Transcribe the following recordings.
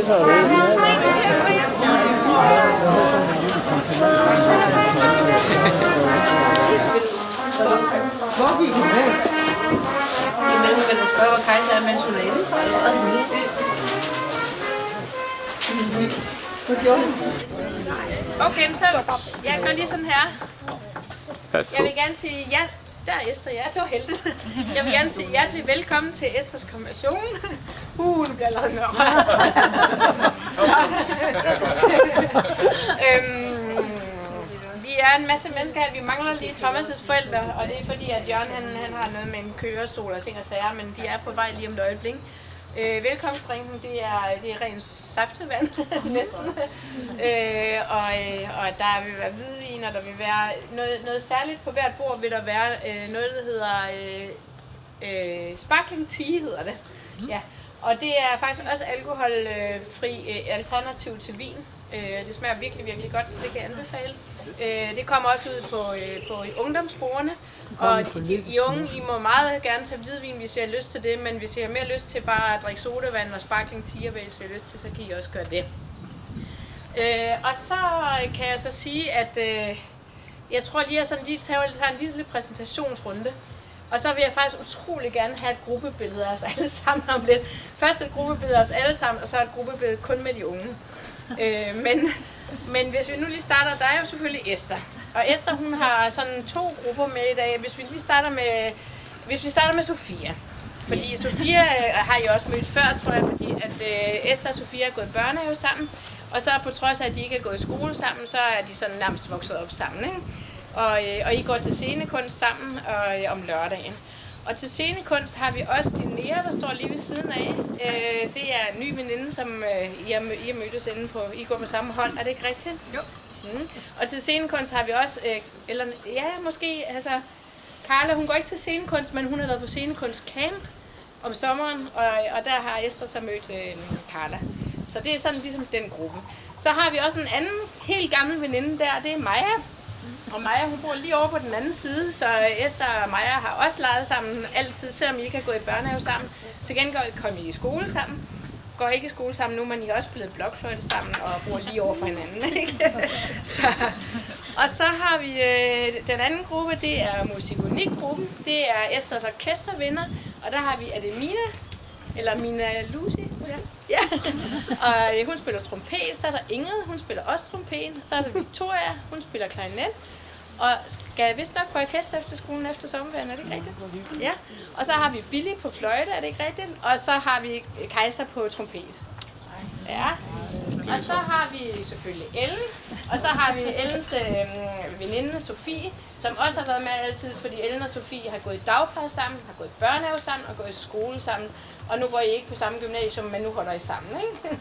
Hvor gik hun hen? Imellem kan du spørge, hvor Kajsa er, mens hun er inde. Okay, så jeg gør lige sådan her. Jeg vil gerne sige ja. Der er Esther, ja, det var heldigt. Jeg vil gerne sige hjertelig velkommen til Esthers konfirmation. Det bliver allerede mørkt. Vi er en masse mennesker her. Vi mangler lige Thomas' forældre, og det er fordi, at Jørgen han har noget med en kørestol og ting og sager, men de er på vej lige om et øjeblik. Velkomstdrinken, det er rent saftevand, næsten. Og der vil være hvidvin, og der vil være noget særligt på hvert bord, vil der være noget, der hedder sparkling tea, hedder det. Ja. Og det er faktisk også alkoholfri alternativ til vin. Det smager virkelig, virkelig godt, så det kan jeg anbefale. Det kommer også ud på ungdomsbordene, og I unge, I må meget gerne tage hvidvin, hvis I har lyst til det, men hvis I har mere lyst til bare at drikke sodavand og sparkling tea, hvis I har lyst til, så kan I også gøre det. Og så kan jeg så sige, at jeg tror lige, at jeg lige tager en lille præsentationsrunde. Og så vil jeg faktisk utrolig gerne have et gruppebillede af os alle sammen om lidt. Først et gruppebillede af os alle sammen, og så et gruppebillede kun med de unge. Men hvis vi nu lige starter, der er jo selvfølgelig Esther. Og Esther, hun har sådan 2 grupper med i dag. Hvis vi starter med Sofia. Fordi Sofia har I også mødt før, tror jeg, fordi at Esther og Sofia er gået i børnehave sammen. Og så på trods af, at de ikke er gået i skole sammen, så er de sådan nærmest vokset op sammen, ikke? Og I går til scenekunst sammen om lørdagen. Og til scenekunst har vi også Linnea, der står lige ved siden af. Det er en ny veninde, som I har mødtes inde på. I går på samme hold, er det ikke rigtigt? Jo. Og til scenekunst har vi også, måske, altså, Carla, hun går ikke til scenekunst, men hun har været på scenekunstcamp om sommeren, og der har Esther så mødt Carla. Så det er sådan ligesom den gruppe. Så har vi også en anden helt gammel veninde der, det er Maja. Og Maja, hun bor lige over på den anden side, så Esther og Maja har også leget sammen altid, selvom I ikke har gået i børnehave sammen. Til gengæld kom I i skole sammen. Går ikke i skole sammen nu, men I er også blevet blokfløjte sammen og bor lige over for hinanden, ikke? Og så har vi den anden gruppe, det er musikunik-gruppen. Det er Esthers orkestervenner, og der har vi Ademina, eller Mina Lucy. Ja. Og hun spiller trompet, så er der Ingrid, hun spiller også trompet, så er der Victoria, hun spiller klarinet, og skal vist nok på orkester efter skolen efter sommerferien, er det ikke rigtigt? Ja. Og så har vi Billy på fløjte, er det ikke rigtigt? Og så har vi Kajsa på trompet. Ja. Og så har vi selvfølgelig Ellen, og så har vi Ellens veninde Sofie, som også har været med altid, fordi Ellen og Sofie har gået i dagpleje sammen, har gået i børnehave sammen og gået i skole sammen. Og nu går I ikke på samme gymnasium, men nu holder I sammen, ikke?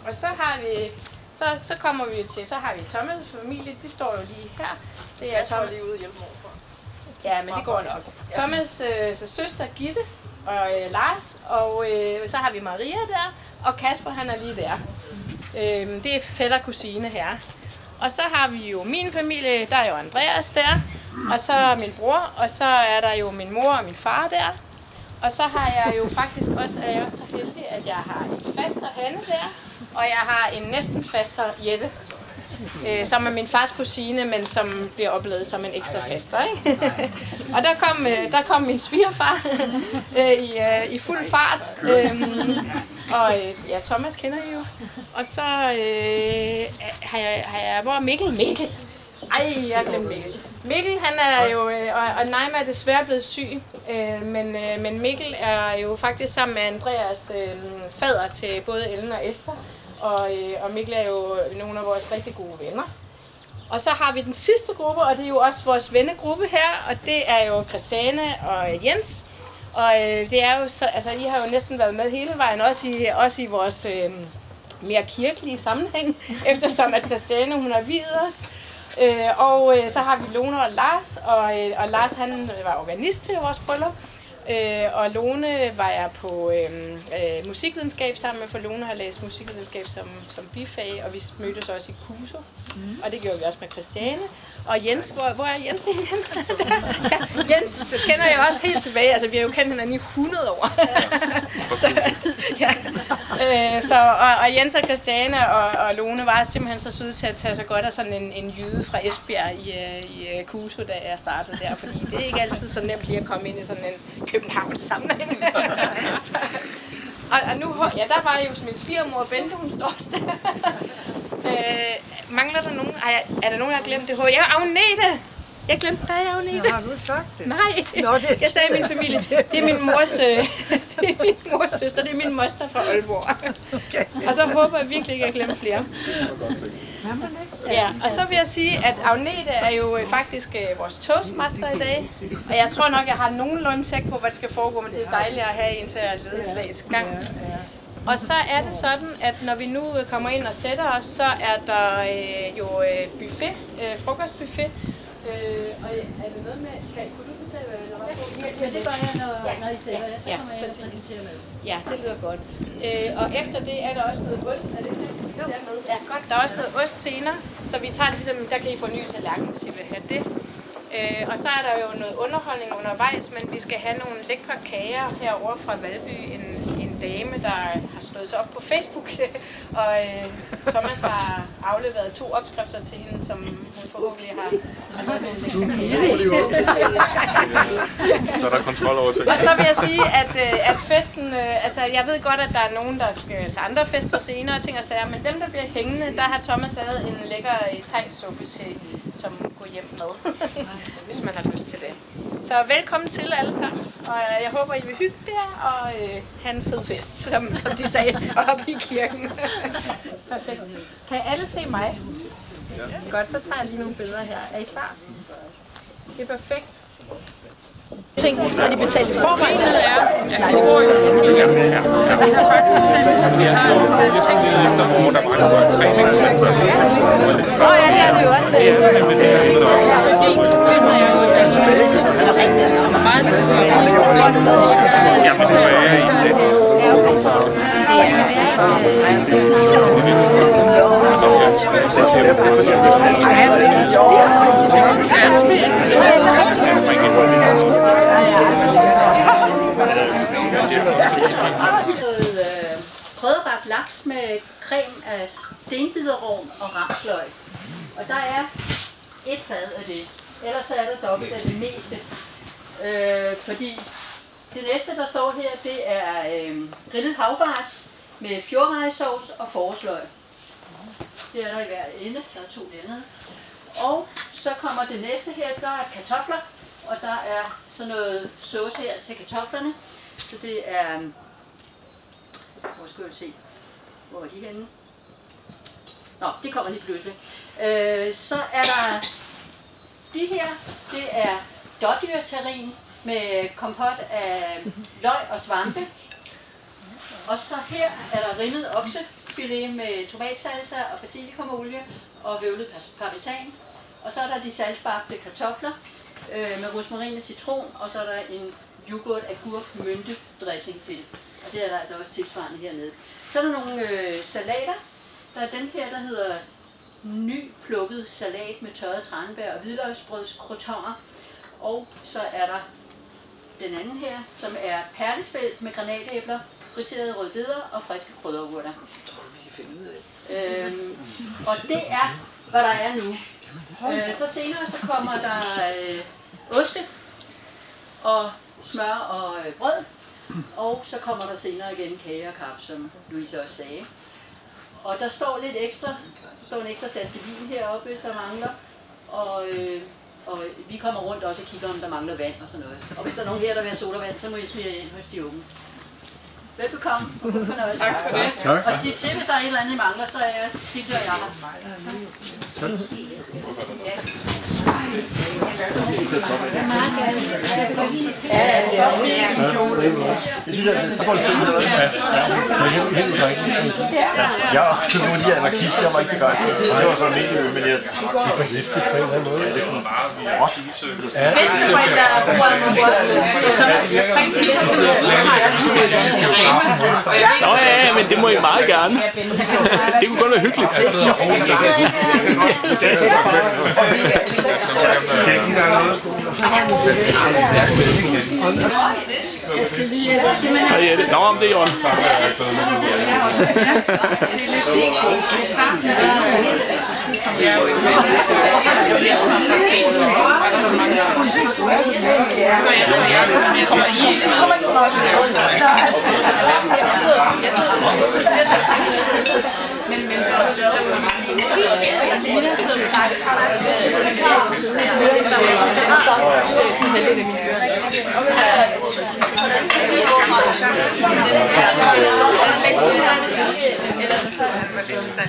Og så har vi, så kommer vi til, så har vi Thomas' familie, de står jo lige her. Det er Thomas lige ude og hjælpe morfar. Ja, men det går nok. Thomas' søster Gitte og Lars, og så har vi Maria der, og Kasper han er lige der. Det er fætter og kusine her. Og så har vi jo min familie, der er jo Andreas der, og så min bror, og så er der jo min mor og min far der. Og så har jeg jo faktisk også, er jeg også så heldig, at jeg har en faster Hanne der, og jeg har en næsten faster Jette, som er min fars kusine, men som bliver oplevet som en ekstra faster, ikke? Og der kom min svigerfar i fuld fart, og ja, Thomas kender I jo. Og så har jeg, hvor er Mikkel? Ej, jeg glemte Mikkel. Mikkel, han er jo, og Naima er desværre blevet syg, men Mikkel er jo faktisk sammen med Andreas fader til både Ellen og Esther, og Mikkel er jo nogle af vores rigtig gode venner. Og så har vi den sidste gruppe, og det er jo også vores vennegruppe her, og det er jo Christiane og Jens. Og det er jo så, altså I har jo næsten været med hele vejen, også i vores mere kirkelige sammenhæng, eftersom at Christiane, hun har viet os. Og så har vi Lone og Lars, og Lars han var organist til vores bryllup. Og Lone var jeg på musikvidenskab sammen med, for Lone har læst musikvidenskab som bifag, og vi mødtes også i KUSO, og det gjorde vi også med Christiane. Og Jens, hvor er Jens igen? Ja, Jens kender jeg også helt tilbage, altså vi har jo kendt hinanden i 100 år. Så, ja. Og Jens og Christiane og Lone var simpelthen så søde til at tage sig godt af sådan en jyde fra Esbjerg i KUTO, da jeg startede der, fordi det er ikke altid så nemt lige at komme ind i sådan en Københavns sammenhæng. Og nu, ja, der var jo min svigermor Bente, hun står også der. Mangler der nogen? Er der nogen, der har glemt det? Ja, Agnete! Jeg glemte dig, Agnete. Har du sagt det? Nej, jeg sagde min familie. Det er min mors søster, det er min moster fra Aalborg. Okay. Og så håber jeg virkelig ikke, at jeg glemmer flere. Ja, og så vil jeg sige, at Agnete er jo faktisk vores toastmaster i dag. Og jeg tror nok, jeg har nogenlunde tjek på, hvad det skal foregå, men det er dejligt at have en til at lede slagets gang. Og så er det sådan, at når vi nu kommer ind og sætter os, så er der buffet, frokostbuffet. Og er det noget med, kunne du fortælle, hvad der var på? Ja, det gør jeg, når I sætter jer, så kommer jeg præcis. og præsenterer med. Ja, det lyder godt. Og efter det er der også noget ost. Er det det? Ja, godt. Der er også noget ost senere, så vi tager det ligesom, der kan I få ny tallerken, hvis I vil have det. Og så er der jo noget underholdning undervejs, men vi skal have nogle lækre kager herovre fra Valby. En dame, der har slået sig op på Facebook, og Thomas har afleveret 2 opskrifter til hende, som hun forhåbentlig har lavet nogle lækre kager. Så er der kontrol over ting. Og så vil jeg sige, at festen, altså jeg ved godt, at der er nogen, der skal til andre fester senere og ting og sager, men dem, der bliver hængende, der har Thomas lavet en lækker thai-suppe til, som går hjem med, hvis man har lyst til det. Så velkommen til alle sammen, og jeg håber, I vil hygge der og have en fed fest, som de sagde oppe i kirken. Perfekt. Kan alle se mig? Ja. Godt, så tager jeg lige nogle billeder her. Er I klar? Det er perfekt. Ting, når de betaler i forvejen, eller er? Nej, det går jo ikke. Så vi har faktisk den. Nå ja, det er det jo også. Meget tidligt. Jamen, så er jeg i sæt. Prøvebagt laks med creme af stenbiderrogn og ramsløg. Og der er et fad af det. Ellers er der dobbelt af det meste. Fordi det næste, der står her, det er grillet havbars med fjordrejsauce og forårsløg. Det er der i hver ende. Der er 2 dernede. Og så kommer det næste her, der er kartofler. Og der er sådan noget sauce her til kartoflerne. Så det er... Hvor skal jeg se? Hvor er de henne? Nå, det kommer lige pludselig. Så er der de her. Det er dådyrterrin med kompot af løg og svampe. Og så her er der rimmet oksefilet med tomatsalsa og basilikumolie og høvlet parmesan. Og så er der de saltbagte kartofler med rosmarin og citron, og så er der en yoghurt agurk mynte dressing til. Og det er der altså også tilsvarende hernede. Så er der nogle salater. Der er den her, der hedder nyplukket salat med tørret tranebær og hvidløgsbrødskrotoner. Og så er der den anden her, som er perlespelt med granatæbler, friterede rødbeder og friske krydderurter. Tror du, vi kan finde ud af Og det er, hvad der er nu. Så senere så kommer der oste og smør og brød. Og så kommer der senere igen kage og kaffe, som Louise også sagde. Og der står lidt ekstra, der står en ekstra flaske vin heroppe, hvis der mangler. Og vi kommer rundt også og kigger, om der mangler vand og sådan noget. Og hvis der er nogen her, der vil have sodavand, så må I smide ind hos de unge. Velbekomme. Tak for det. Og sig til, hvis der er et eller andet, I mangler, så er jeg Tilde og jeg her. Ja, så fint. Det synes jeg, så får det fedt med. Jeg har også nogle af de her anarkister, jeg var ikke begejstret. Det var så almindeligt, men det er for giftigt på en eller anden måde. Det er sådan råt. Festforældre er bruger nogle godt. Nå ja, men det må I meget gerne. Det kunne godt være hyggeligt. Skal ikke Hej Jette. Nå, om det er Jørgen.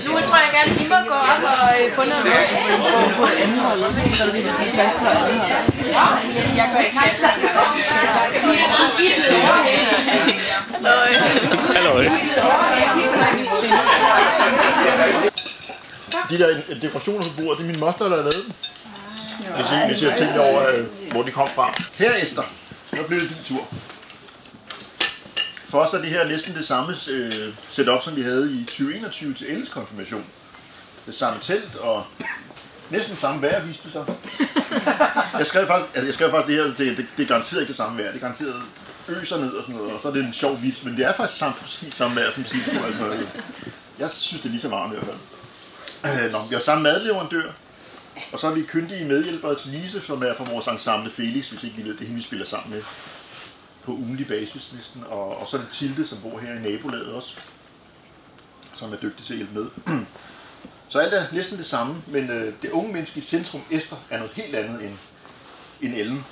Nu tror jeg gerne, at I må gå op og få noget mad. På anden hold, så er det lidt fast for anden hold. Jeg går ikke til Hallo. De der dekorationer på bordet, det er min moster, der har lavet dem. Hvis jeg tænker over, hvor de kom fra. Her, Esther, så blev det din tur. For os er det her næsten det samme setup, som vi havde i 2021 til Elles konfirmation. Det samme telt og næsten samme vejr viste sig. Jeg skrev faktisk det her til, det er garanteret ikke det samme vejr. Det er garanteret øser ned og sådan noget, og så er det en sjov vits, men det er faktisk samme vejr som sidste år. Altså, jeg synes, det er lige så varmt i hvert fald. Vi har samme madleverandør, og så har vi kyndige medhjælpere til Lise, som er fra vores ensemble Felix, hvis ikke I ved, det er hende, vi spiller sammen med på ugentlig basis næsten, og så er det Tilde, som bor her i nabolaget også, som er dygtig til at hjælpe med. Så alt er næsten det samme, men det unge menneske i centrum, Esther, er noget helt andet end Ellen.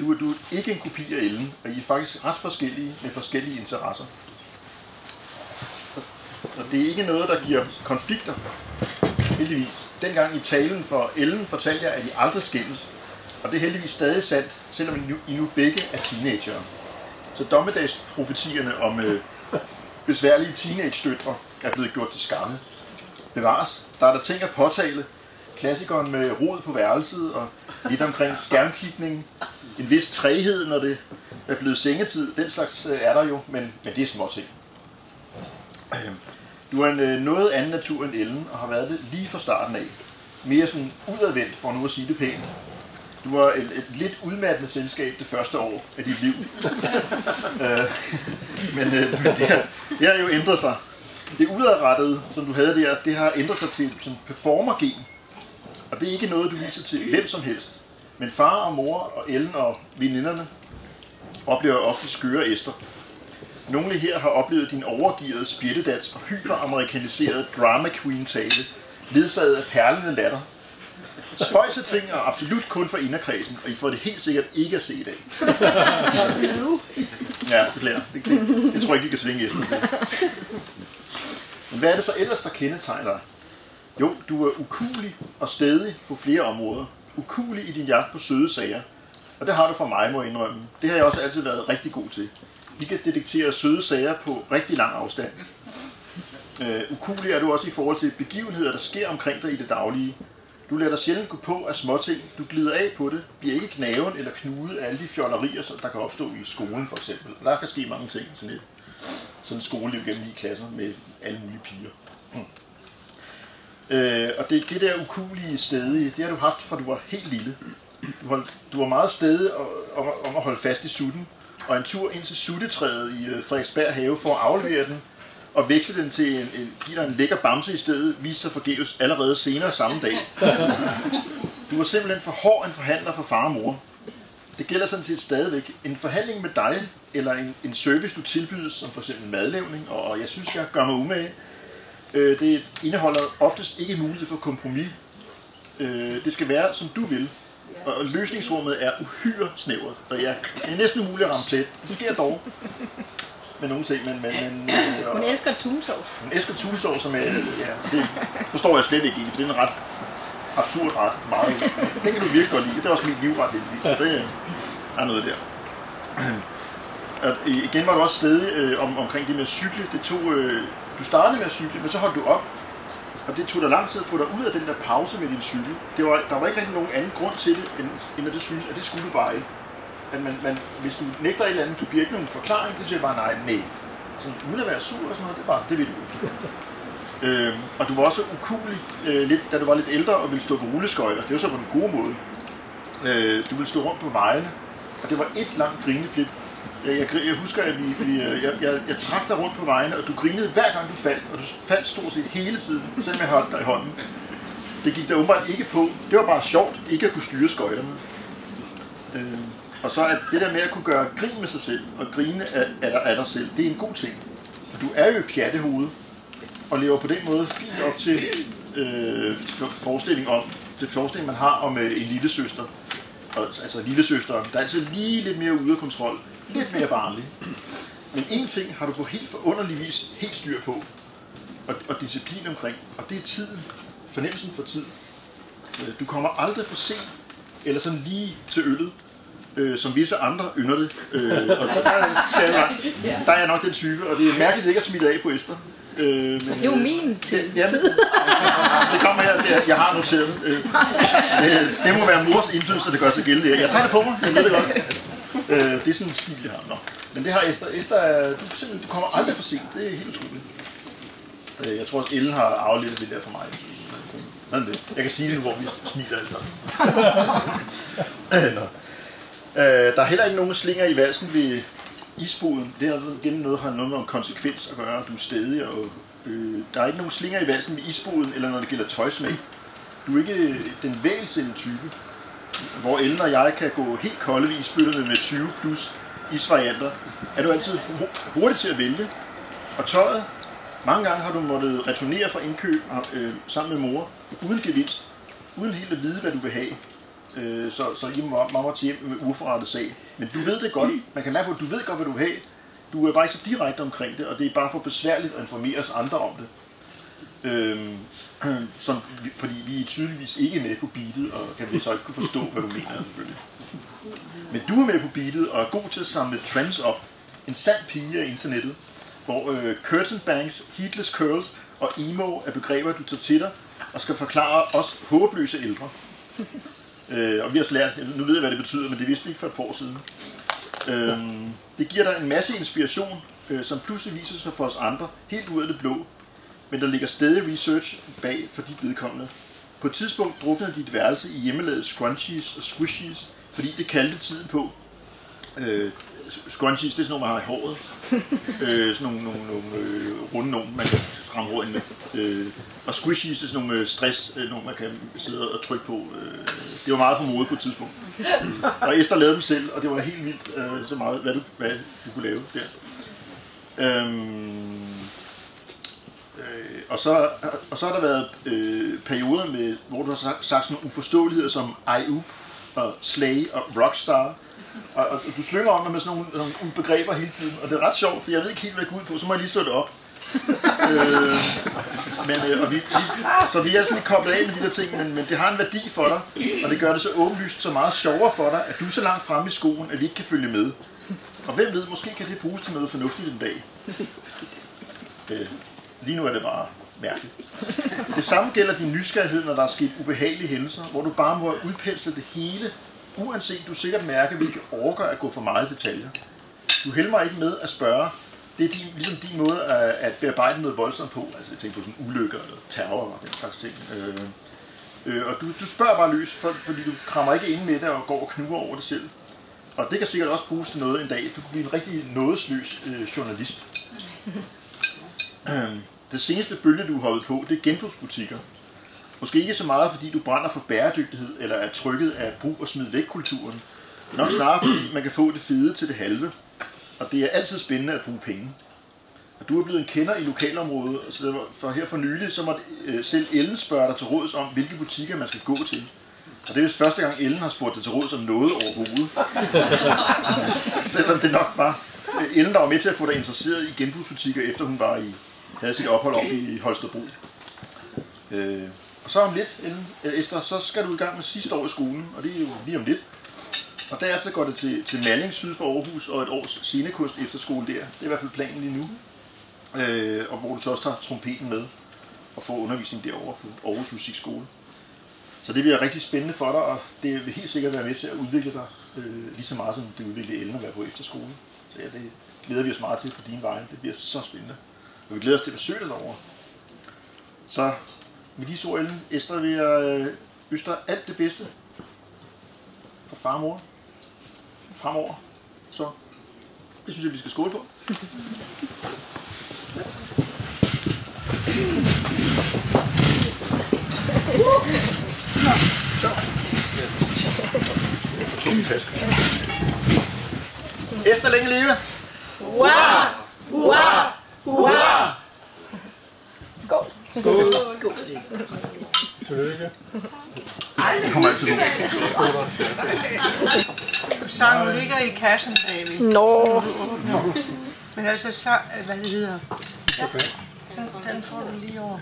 Du er ikke en kopi af Ellen, og I er faktisk ret forskellige med forskellige interesser. Og det er ikke noget, der giver konflikter, heldigvis. Dengang i talen for Ellen fortalte jeg, at I aldrig skændes. Og det er heldigvis stadig sandt, selvom I nu begge er teenagere. Så dommedagsprofetierne om besværlige teenage-døtre er blevet gjort til skamme. Bevares. Der er der ting at påtale. Klassikeren med rod på værelset og lidt omkring skærmkigning. En vis træghed, når det er blevet sengetid. Den slags er der jo, men det er småting. Du er en noget anden natur end Ellen og har været det lige fra starten af. Mere sådan udadvendt, for nu at sige det pænt. Du var et lidt udmattende selskab det første år af dit liv. Men det har jo ændret sig. Det udadrettede, som du havde der, det har ændret sig til sådan performergen. Og det er ikke noget, du viser til hvem som helst. Men far og mor og Ellen og veninderne oplever ofte skøre Esther. Nogle her har oplevet din overgearede spjættedans og hyperamerikaniserede drama queen tale, ledsaget af perlende latter. Spøjse ting er absolut kun for inderkredsen, og I får det helt sikkert ikke at se i dag. Ja, beklager. Det tror jeg ikke, I kan tvinge Esther til. Men hvad er det så ellers, der kendetegner dig? Jo, du er ukuelig og stædig på flere områder. Ukuelig i din jagt på søde sager. Og det har du fra mig, må jeg indrømme. Det har jeg også altid været rigtig god til. Vi kan detektere søde sager på rigtig lang afstand. Ukuelig er du også i forhold til begivenheder, der sker omkring dig i det daglige. Du lader dig sjældent gå på af småting. Du glider af på det, bliver ikke knaven eller knudet af alle de fjollerier, der kan opstå i skolen for eksempel. Der kan ske mange ting sådan et skoleliv gennem 9 klasser med alle mulige piger. Og det der ukuelige stedige, det har du haft fra du var helt lille. Du var meget stædig om at holde fast i sutten, og en tur ind til suttetræet i Frederiksberg have for at aflevere den, og veksle den til give dig en lækker bamse i stedet, viste sig forgæves allerede senere samme dag. Du var simpelthen for hård en forhandler for far og mor. Det gælder sådan set stadigvæk. En forhandling med dig, eller en service, du tilbydes, som for eksempel madlavning, og jeg synes, jeg gør mig umage, det indeholder oftest ikke mulighed for kompromis. Det skal være, som du vil. Og løsningsrummet er uhyre snævert, og det er næsten umuligt at ramme plet. Det sker dog med nogle ting, men hun elsker tunsovs. Hun elsker tunsovs, som det forstår jeg slet ikke i, for det er en ret absurd ret meget. Den kan du virkelig godt lide. Det er også min livret, så det er noget der. Og igen var du også stedig omkring det med at cykle. Du startede med at cykle, men så holdt du op. Og det tog dig lang tid at få dig ud af den der pause med din cykel. Der var ikke rigtig nogen anden grund til det, end at det synes, at det skulle du bare ikke. At hvis du nægter et eller andet, du giver ikke nogen forklaring, det siger bare nej. sådan, uden at være sur og sådan noget, det vil du ikke. Og du var også ukulig, lidt, da du var lidt ældre og ville stå på rulleskøjter. Det var så på den gode måde. Du ville stå rundt på vejene, og det var et langt grineflip. Jeg husker, at jeg trak dig rundt på vejene, og du grinede hver gang du faldt, og du faldt stort set hele tiden, selvom jeg holdt dig i hånden. Det gik der åbenbart ikke på. Det var bare sjovt, ikke at kunne styre skøjterne. Og så at det der med at kunne gøre grin med sig selv, og grine af dig selv, det er en god ting. For du er jo et pjattehoved, og lever på den måde fint op til forestilling man har om en lillesøster. Altså lillesøsteren, der er altid lige lidt mere ude af kontrol, lidt mere barnlig. Men en ting har du på helt forunderlig vis helt styr på, og disciplin omkring, og det er tiden, fornemmelsen for tid. Du kommer aldrig for sent, eller sådan lige til øllet, som visse andre ynder det. Og der er jeg nok den type, og det er mærkeligt ikke at smitte af på Esther. Men, det er jo min tid. Det kommer her, jeg har noteret. Det må være mors indflydelse, det gør sig gældende. Jeg tager det på mig, jeg ved det godt. Det er sådan en stil, jeg har. Nå. Men det har Esther. Esther, du kommer aldrig for sent. Det er helt utroligt. Jeg tror, at Ellen har afledt det der for mig. Jeg kan sige det nu, hvor vi smiler alle sammen. Der er heller ikke nogen slinger i valsen ved isboden. Det er gennem noget, har noget med konsekvens at gøre. Du er stedig, og der er ikke nogen slinger i valsen ved isboden, eller når det gælder tøjsmag. Du er ikke den vægelsende type, hvor Ellen og jeg kan gå helt kolde ved isbøtterne med 20 plus isvarianter. Er du altid hurtig til at vælge. Og tøjet, mange gange har du måttet returnere fra indkøb sammen med mor, uden gevinst, uden helt at vide, hvad du vil have. Så I må til hjem med uforrettet sag. Men du ved det godt. Man kan mærke, at du ved godt, hvad du vil have. Du er bare ikke så direkte omkring det, og det er bare for besværligt at informere os andre om det. Fordi vi er tydeligvis ikke med på beatet, og kan vi så ikke kunne forstå, hvad du mener selvfølgelig. Men du er med på beatet og er god til at samle trends op. En sand pige af internettet, hvor curtain bangs, heatless curls og emo er begreber, du tager til dig og skal forklare os håbløse ældre. Og vi har så lært, nu ved jeg, hvad det betyder, men det vidste vi ikke for et par år siden. Det giver dig en masse inspiration, som pludselig viser sig for os andre, helt ud af det blå. Men der ligger stadig research bag for dit vedkommende. På et tidspunkt druknede dit værelse i hjemmelavede scrunchies og squishies, fordi det kaldte tiden på. Scrunchies, det er sådan nogle, man har i håret. Sådan nogle runde nogen, man kan stramme håret ind med. Og squishies, det er sådan nogle stress, nogle man kan sidde og trykke på. Det var meget på mode på et tidspunkt. Og Esther lavede dem selv, og det var helt vildt så meget, hvad du kunne lave der. Og så har der været perioder, hvor du har sagt sådan nogle uforståeligheder som IU og Slay og Rockstar. Og du slynger om dig med sådan nogle begreber hele tiden, og det er ret sjovt, for jeg ved ikke helt, hvad jeg går ud på, så må jeg lige slå det op. Så vi er sådan lidt koblet af med de der ting, men det har en værdi for dig, og det gør det så åbenlyst så meget sjovere for dig, at du er så langt fremme i skoen, at vi ikke kan følge med. Og hvem ved, måske kan det bruges til noget fornuftigt en dag. Lige nu er det bare mærkeligt. Det samme gælder din nysgerrighed, når der er sket ubehagelige hændelser, hvor du bare må udpensle det hele, uanset du sikkert mærker, hvilke orker at gå for meget detaljer. Du helmer ikke med at spørge. Det er ligesom din måde at bearbejde noget voldsomt på. Altså jeg tænker på sådan ulykker eller terror og den slags ting. Og du spørger bare løs, fordi du krammer ikke ind med det og går og knuger over det selv. Og det kan sikkert også bruges til noget en dag. Du kan blive en rigtig nådesløs journalist. Det seneste bølge, du har hoppet på, det er genbrugsbutikker. Måske ikke så meget, fordi du brænder for bæredygtighed eller er trykket af brug og smid væk kulturen. Men nok snarere, fordi man kan få det fede til det halve. Og det er altid spændende at bruge penge. Og du er blevet en kender i lokalområdet, så for her for nylig, så måtte selv Ellen spørge dig til råds om, hvilke butikker man skal gå til. Og det er vist første gang, Ellen har spurgt dig til råds om noget overhovedet. Selvom det nok var Ellen, der var med til at få dig interesseret i genbrugsbutikker, efter hun havde sit ophold op i Holstebro. Og så om lidt, Esther, så skal du i gang med sidste år i skolen, og det er jo lige om lidt. Og derefter går det til Malling syd for Aarhus og et års scenekunst efterskole der. Det er i hvert fald planen lige nu. Og hvor du så også tager trompeten med og får undervisning derovre på Aarhus Musikskole. Så det bliver rigtig spændende for dig, og det vil helt sikkert være med til at udvikle dig lige så meget, som det udvikler Ellen at være på efterskole. Det glæder vi os meget til på din vegne. Det bliver så spændende. Og vi glæder os til at besøge dig derovre. Så med disse ord, Ellen, Esther, vil jeg ønske dig alt det bedste for far og mor fremover. Så det synes jeg, vi skal skåle på. Esther, længe leve! Hurra! Hurra! Hurra! Skål. Skål. Skål. Tillykke. Det kommer altid nu. Sangen ligger i kassen, David. Nå. Men altså, hvad det hedder? Ja, den får du lige over.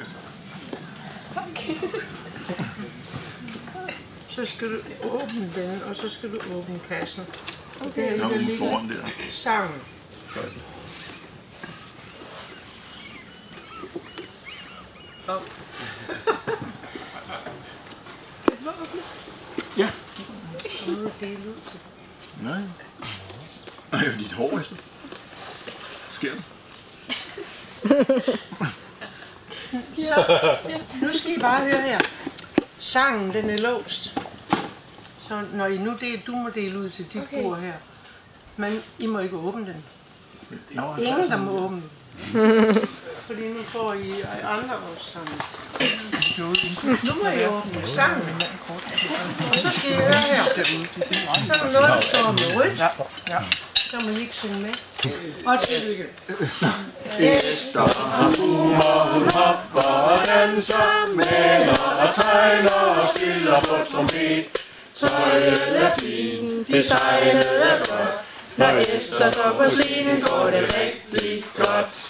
Så skal du åbne den, og så skal du åbne kassen. Okay, Der ligger foran der. Sangen. Ja. Så må du dele ud til. Nej. Nej, det er dit hår, Esther. Sker det? Så, nu skal I bare høre her. Sangen, den er låst. Så når I nu du må dele ud til dit bord her. Men I må ikke åbne den. Ingen, der må åbne den. Fordi nu får I andre også sammen. Nu må I åbne sangen. Og så skal I høre her. Så er der noget, der står med rødt. Ja. Så må I ikke synge med. Og tillykke. Esther har humor, hun hopper og danser, maler og tegner og spiller på trompet. Tøjet er fint, designet er godt. Når Esther står på scenen, går det rigtig godt.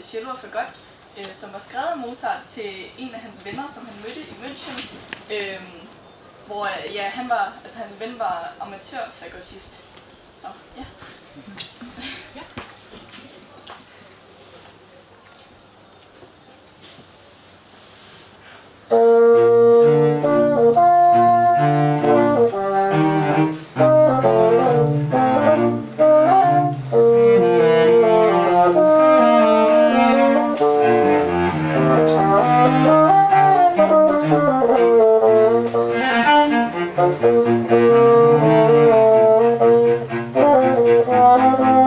Cello og Fagot, som var skrevet af Mozart til en af hans venner, som han mødte i München, hvor ja, hans ven var amatørfagotist. Ja. Ja. Thank you.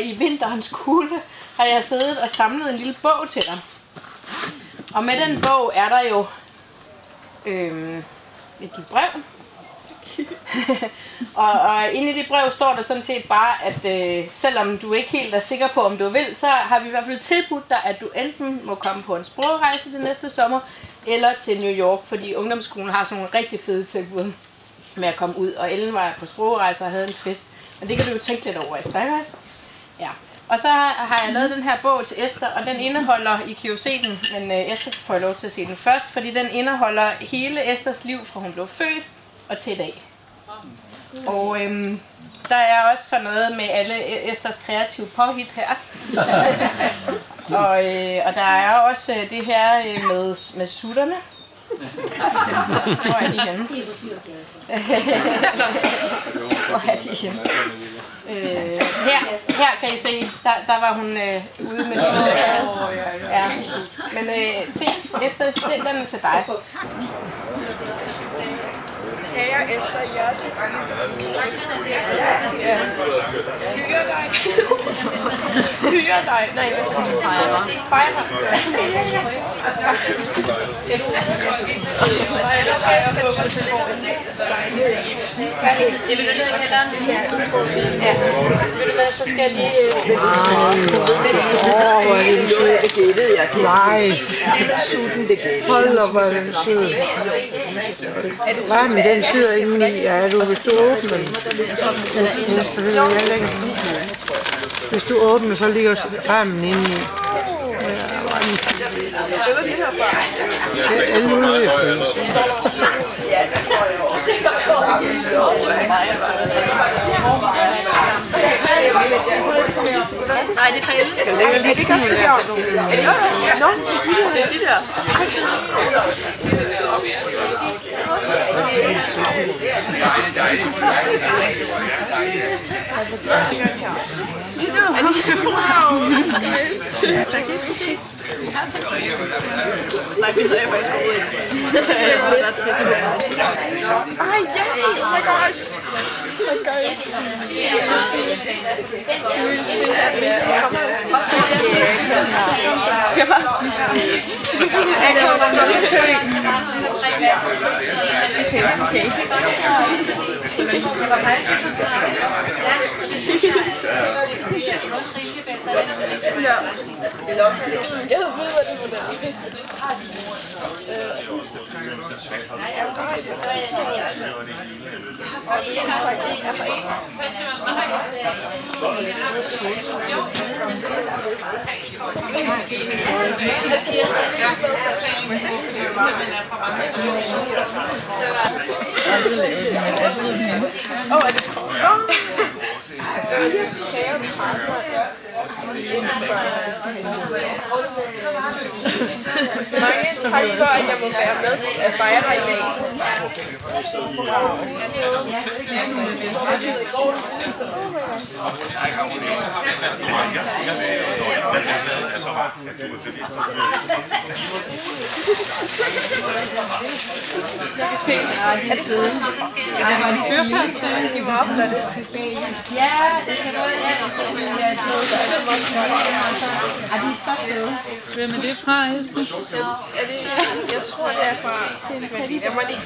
I vinterens kulde har jeg siddet og samlet en lille bog til dig. Og med den bog er der jo et brev. og inde i det brev står der sådan set bare, at selvom du ikke helt er sikker på, om du vil, så har vi i hvert fald tilbudt dig, at du enten må komme på en sprogrejse det næste sommer, eller til New York, fordi ungdomsskolen har sådan nogle rigtig fede tilbud med at komme ud. Og Ellen var på sprogrejse og havde en fest. Men det kan du jo tænke lidt over, Esther. Ja. Og så har jeg lavet den her bog til Esther, og den indeholder, I kan jo se den, men Esther får lov til at se den først, fordi den indeholder hele Esthers liv, fra hun blev født og til i dag. Og der er også sådan noget med alle Esthers kreative påhit her. og der er også det her med sutterne. Hvor er de henne? Hvor er de henne? Her kan I se, der var hun ude med sutterne. Ja. Men se, Esther, den er til dig. Kære Esther, hjertelig hyre dig. Nej, hvad skal man fejre? Fejre. Så skal jeg lige... Hvor er det sød, det gættede jeg. Nej, hold op, hvor er den sød. Nej, men den sidder inde i. Ja, hvis du åbner den. Hvis du åbner, så ligger rammen inde i. Det var det her bare. Det er muligt. Nej, det er reelt. Jeg lægger lige det kan jeg. Nå, det er de der. Nej, det hedder jeg faktisk overhovedet ikke. Det er tæt. Ej, ja! Oh my gosh! So guys. Skal jeg bare vise den? Okay. Ja. Jeg ved, hvad det er. Mange tanker, at jeg må være med til at fejre dig i dag. Jeg kan se, er det søde? Ja, var de førpladser, de var oppe det. Ja, det kan du ikke. Ja, de er så søde. Hvem er det fra, Esther? Jeg tror, det er fra... Jeg må lige...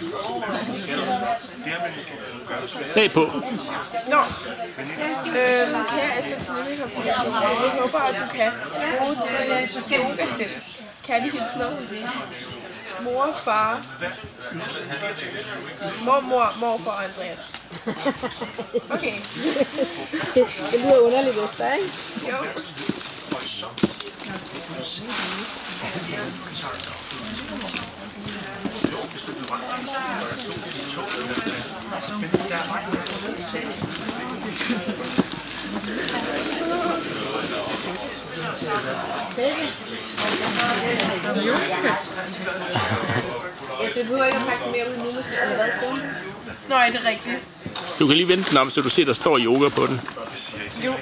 Bagpå. Nå. Kære Esther til Nymø, jeg håber, at du kan bruge det yoga-sæt. Kan de hilse noget? Mor, far, mormor, morfar og Andreas. Okay. Det lyder underligt, Esther, ikke? Jo. Det behøver ikke at pakke mere ud nu, måske. Nej, det er rigtigt. Du kan lige vente den om, så du ser, der står yoga på den. Jo.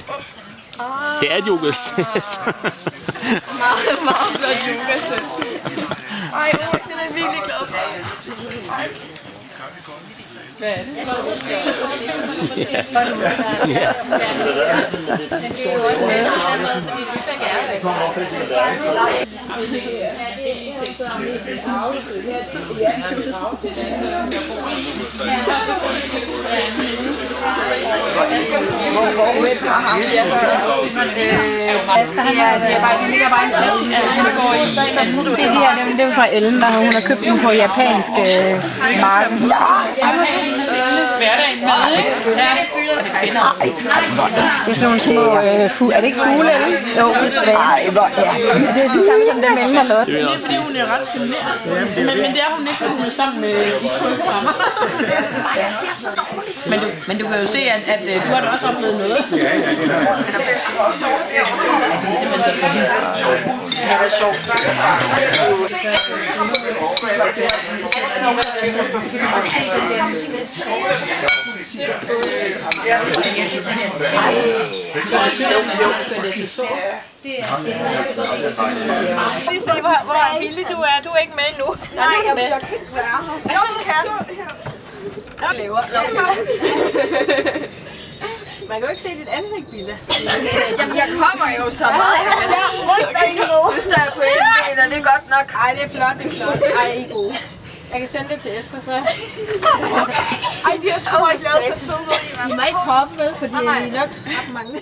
Det er et yogasæt. Meget flot yogasæt. Ej, den er jeg virkelig glad for. Hvad er det? Ja. Det er jo også med, at vi lytter gerne. Det er fra Ellen, der hun har købt den på japansk marken. Hverdagen med, ikke? Det er sådan nogle små er det ikke fugle, eller? Jo, det er svært. Ej, hvor er det? Det er det samme som dem Ellen har lavet. Det er Fordi hun er ret generet. Men det er hun ikke, hun er sammen med de skrøbkrammer. Men du kan jo se, at du har da også oplevet noget. Ja, det er sjovt. Lige se, hvor billig du er. Du er ikke med endnu. Nej, jeg kan ikke være her. Jo, du kan. Jeg lever. Man kan jo ikke se dit ansigt, Bille. Jamen, jeg kommer jo så meget. Nu står jeg på et ben, og det er godt nok. Ej, det er flot, det er flot. Ej, I er gode. Jeg kan sende det til Esther, så. Ej, de har sgu ikke lavet til at sidde med i. I må ikke hoppe med, fordi I er nok ret mange.